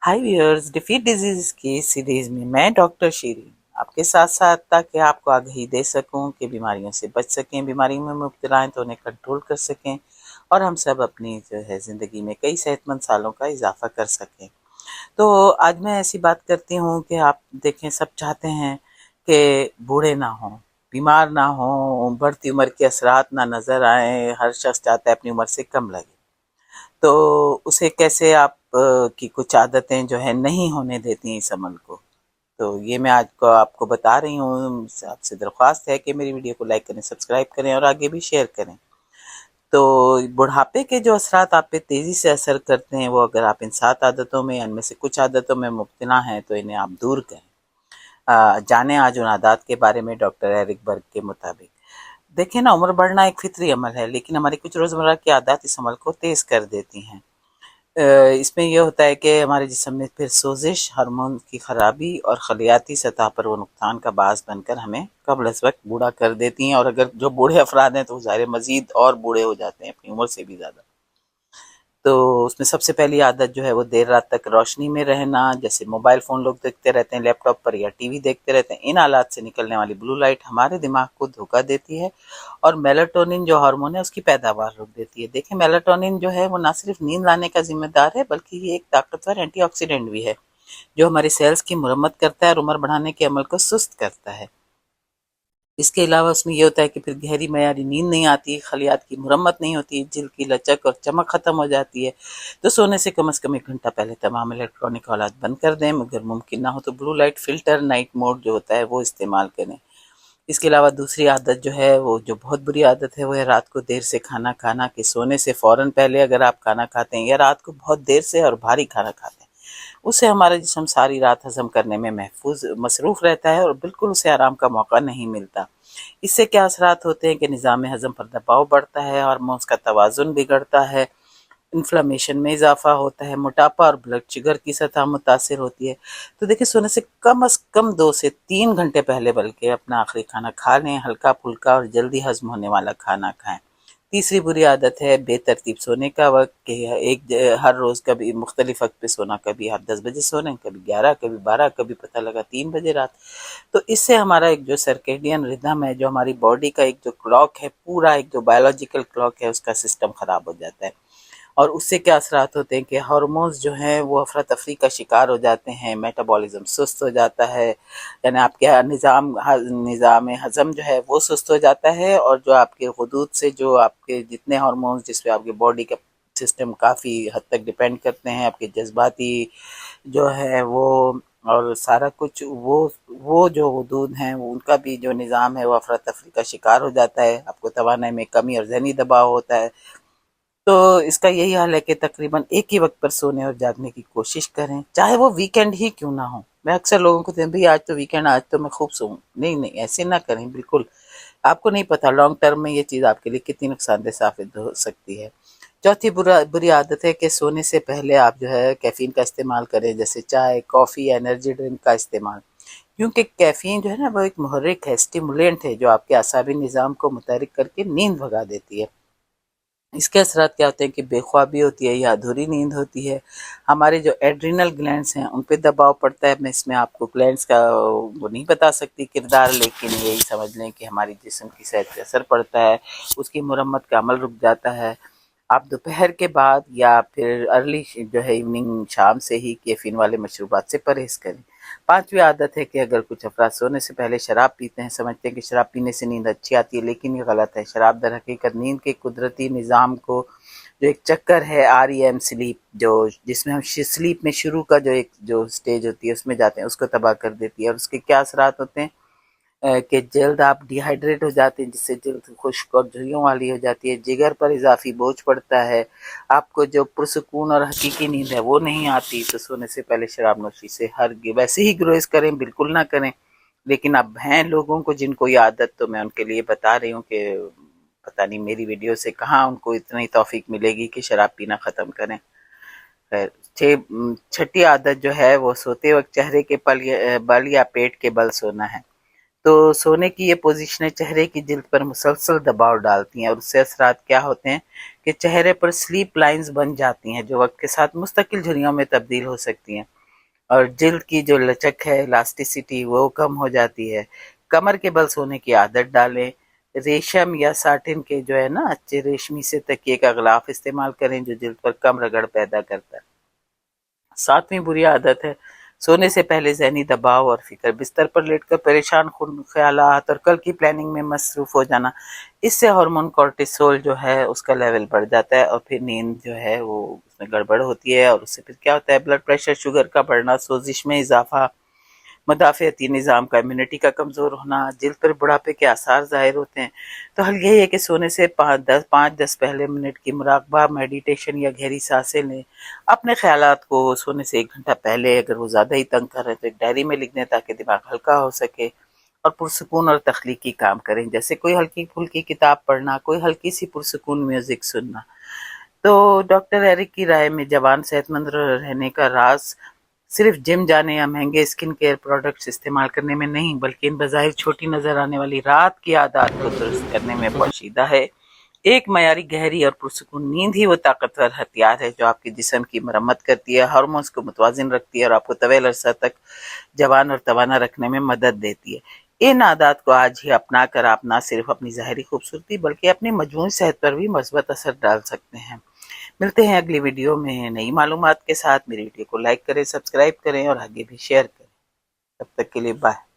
हाय viewers, defeat disease की series में मैं डॉक्टर शीरी आपके साथ साथ ताकि आपको आगाही दे सकूं कि बीमारियों से बच सकें, बीमारी में मुब्तला हैं तो उन्हें कंट्रोल कर सकें और हम सब अपनी जो है ज़िंदगी में कई सेहतमंद सालों का इजाफा कर सकें। तो आज मैं ऐसी बात करती हूँ कि आप देखें, सब चाहते हैं कि बूढ़े ना हों, बीमार ना हों, बढ़ती उम्र के असरात ना नज़र आए। हर शख्स चाहता है अपनी उम्र से कम लगे। तो उसे कैसे आप की कुछ आदतें जो है नहीं होने देती हैं इस अमल को। तो ये मैं आज को आपको बता रही हूँ। आपसे दरख्वास्त है कि मेरी वीडियो को लाइक करें, सब्सक्राइब करें और आगे भी शेयर करें। तो बुढ़ापे के जो असरात आप पे तेज़ी से असर करते हैं, वो अगर आप इन 7 आदतों में या इनमें से कुछ आदतों में मुब्तला हैं तो इन्हें आप दूर करें। जानें आज उन आदत के बारे में डॉक्टर एरिक बर्ग के मुताबिक। देखिए ना, उम्र बढ़ना एक फितरी अमल है, लेकिन हमारी कुछ रोज़मर्रा की आदत इस अमल को तेज़ कर देती हैं। इसमें ये होता है कि हमारे जिस्म में फिर सोजिश, हार्मोन की खराबी और खलियाती सतह पर वो नुकसान का बास बनकर हमें कब्ल अज़ वक्त बूढ़ा कर देती हैं। और अगर जो बूढ़े अफराद हैं तो ज़ाहिर मज़ीद और बूढ़े हो जाते हैं, अपनी उम्र से भी ज़्यादा। तो उसमें सबसे पहली आदत जो है वो देर रात तक रोशनी में रहना, जैसे मोबाइल फ़ोन लोग देखते रहते हैं लैपटॉप पर या टीवी देखते रहते हैं। इन आलात से निकलने वाली ब्लू लाइट हमारे दिमाग को धोखा देती है और मेलाटोनिन जो हार्मोन है उसकी पैदावार रोक देती है। देखिए, मेलाटोनिन जो है वो ना सिर्फ नींद लाने का जिम्मेदार है, बल्कि ये एक ताकतवर एंटीऑक्सीडेंट भी है जो हमारी सेल्स की मुरम्मत करता है और उम्र बढ़ाने के अमल को सुस्त करता है। इसके अलावा उसमें ये होता है कि फिर गहरी मयारी नींद नहीं आती, खलियात की मुरम्मत नहीं होती, जिल्द की लचक और चमक ख़त्म हो जाती है। तो सोने से कम से कम 1 घंटा पहले तमाम इलेक्ट्रॉनिक आलात बंद कर दें। अगर मुमकिन ना हो तो blue light filter night mode जो होता है वो इस्तेमाल करें। इसके अलावा दूसरी आदत जो है वो जो बहुत बुरी आदत है वो है रात को देर से खाना खाना। कि सोने से फ़ौरन पहले अगर आप खाना खाते हैं या रात को बहुत देर से और भारी खाना खाते हैं, उससे हमारा जिस्म सारी रात हज़म करने में महफूज मसरूफ़ रहता है और बिल्कुल उसे आराम का मौका नहीं मिलता। इससे क्या असरात होते हैं कि निज़ाम हज़म पर दबाव बढ़ता है, हार्मोन्स का तवाज़ुन बिगड़ता है, इन्फ्लेमेशन में इजाफा होता है, मोटापा और ब्लड शुगर की सतह मुतासिर होती है। तो देखिए, सोने से कम अज़ कम 2 से 3 घंटे पहले बल्कि अपना आखिरी खाना खा लें। हल्का-फुल्का और जल्दी हज़म होने वाला खाना खाएँ। तीसरी बुरी आदत है बेतरतीब सोने का वक़्त। कि हर रोज़ कभी मुख्तलिफ वक़्त पे सोना, कभी आप 10 बजे सो रहे हैं, कभी 11, कभी 12, कभी पता लगा 3 बजे रात। तो इससे हमारा एक जो सर्केडियन रिदम है, जो हमारी बॉडी का एक जो क्लॉक है, पूरा एक जो बायोलॉजिकल क्लॉक है, उसका सिस्टम ख़राब हो जाता है। और उससे क्या असरात होते हैं कि हार्मोन्स जो हैं वो अफरा-तफरी का शिकार हो जाते हैं, मेटाबॉलिज़्म सुस्त हो जाता है, यानी आपके निज़ाम हज़म जो है वो सुस्त हो जाता है। और जो आपके गुदूद से जो आपके जितने हार्मोन्स जिस पे आपकी बॉडी का सिस्टम काफ़ी हद तक डिपेंड करते हैं, आपके जज़्बाती जो है वो और सारा कुछ वो जो हुदूद हैं उनका भी जो निज़ाम है वो अफरा-तफरी का शिकार हो जाता है। आपको तवानाई में कमी और ज़हनी दबाव होता है। तो इसका यही हाल है कि तकरीबन एक ही वक्त पर सोने और जागने की कोशिश करें, चाहे वो वीकेंड ही क्यों ना हो। मैं अक्सर लोगों को कहती हूँ, भाई आज तो वीकेंड, आज तो मैं खूब सोऊं। नहीं नहीं, ऐसे ना करें बिल्कुल। आपको नहीं पता लॉन्ग टर्म में ये चीज़ आपके लिए कितनी नुकसानदेह साबित हो सकती है। चौथी बुरी आदत है कि सोने से पहले आप जो है कैफीन का इस्तेमाल करें, जैसे चाय, कॉफ़ी या एनर्जी ड्रिंक का इस्तेमाल। क्योंकि कैफीन जो है ना वो एक मुहर्रिक है, स्टिमुलेंट है, जो आपके आसाबी निज़ाम को मुतहरिक करके नींद भगा देती है। इसके असरात क्या होते हैं कि बेख्वाबी होती है या अधूरी नींद होती है। हमारे जो एड्रिनल ग्लैंड्स हैं उन पे दबाव पड़ता है। मैं इसमें आपको ग्लैंड्स का वो नहीं बता सकती किरदार, लेकिन यही समझ लें कि हमारी जिस्म की सेहत पे असर पड़ता है, उसकी मुरम्मत का अमल रुक जाता है। आप दोपहर के बाद या फिर अर्ली जो है इवनिंग, शाम से ही कैफ़ीन वाले मशरूबात से परहेज़ करें। पाँचवीं आदत है कि अगर कुछ अफराद सोने से पहले शराब पीते हैं, समझते हैं कि शराब पीने से नींद अच्छी आती है, लेकिन ये गलत है। शराब दरहकीकत नींद के कुदरती निज़ाम को, जो एक चक्कर है REM स्लीप, जो जिसमें हम स्लीप में शुरू का जो एक जो स्टेज होती है उसमें जाते हैं, उसको तबाह कर देती है। और उसके क्या असरात होते हैं कि जल्द आप डिहाइड्रेट हो जाते हैं, जिससे जल्द खुश्क और झुर्रियों वाली हो जाती है, जिगर पर इजाफी बोझ पड़ता है, आपको जो पुरसुकून और हकीकी नींद है वो नहीं आती। तो सोने से पहले शराब नोशी से वैसे ही गुरेज करें, बिल्कुल ना करें। लेकिन अब हैं लोगों को जिनको ये आदत, तो मैं उनके लिए बता रही हूँ कि पता नहीं मेरी वीडियो से कहाँ उनको इतनी तौफीक मिलेगी कि शराब पीना ख़त्म करें। खैर, छठी आदत जो है वो सोते वक्त चेहरे के बल या पेट के बल सोना है। تو سونے کی یہ پوزیشنیں چہرے کی جلد پر مسلسل دباؤ ڈالتی ہیں اور اس سے اثرات کیا ہوتے ہیں کہ چہرے پر سلیپ لائنز بن جاتی ہیں جو وقت کے ساتھ مستقل جھریوں میں تبدیل ہو سکتی ہیں، اور جلد کی جو لچک ہے، الاسٹیسٹی، وہ کم ہو جاتی ہے۔ کمر کے بل سونے کی عادت ڈالیں، ریشم یا ساٹن کے جو ہے نا اچھے ریشمی سے تکیے کا غلاف استعمال کریں جو جلد پر کم رگڑ پیدا کرتا ہے۔ ساتویں بری عادت ہے سونے سے پہلے ذہنی دباؤ اور فکر، بستر پر لیٹ کر پریشان کن خیالات اور کل کی پلاننگ میں مصروف ہو جانا، اس سے ہارمون کورٹیسول جو ہے اس کا لیول بڑھ جاتا ہے اور پھر نیند جو ہے وہ اس میں گڑبڑ ہوتی ہے، اور اس سے پھر کیا ہوتا ہے بلڈ پریشر، شوگر کا بڑھنا، سوزش میں اضافہ، مدافعتی نظام کا، امیونٹی کا کمزور ہونا، جلد پر بڑھاپے کے آثار ظاہر ہوتے ہیں۔ تو حل یہی ہے کہ سونے سے 5-10 پہلے منٹ کی مراقبہ، میڈیٹیشن یا گہری سانسیں لیں۔ اپنے خیالات کو سونے سے 1 گھنٹہ پہلے اگر وہ زیادہ ہی تنگ کر رہے ہیں تو ایک ڈائری میں لکھ دیں تاکہ دماغ ہلکا ہو سکے، اور پرسکون اور تخلیقی کام کریں، جیسے کوئی ہلکی پھلکی کتاب پڑھنا، کوئی ہلکی سی پرسکون میوزک سننا۔ تو ڈاکٹر ایرک کی رائے میں جوان صحت مند رہنے کا راز صرف جم جانے یا مہنگے اسکن کیئر پروڈکٹس استعمال کرنے میں نہیں، بلکہ ان بظاہر چھوٹی نظر آنے والی رات کی عادات کو درست کرنے میں پوشیدہ ہے۔ ایک معیاری گہری اور پرسکون نیند ہی وہ طاقتور ہتھیار ہے جو آپ کے جسم کی مرمت کرتی ہے، ہارمونز کو متوازن رکھتی ہے اور آپ کو طویل عرصہ تک جوان اور توانا رکھنے میں مدد دیتی ہے۔ ان عادات کو آج ہی اپنا کر آپ نہ صرف اپنی ظاہری خوبصورتی بلکہ اپنی مجموعی صحت پر بھی مثبت اثر ڈال سکتے ہیں۔ ملتے ہیں اگلی ویڈیو میں نئی معلومات کے ساتھ۔ میری ویڈیو کو لائک کریں، سبسکرائب کریں اور آگے بھی شیئر کریں۔ تب تک کے لیے بائے۔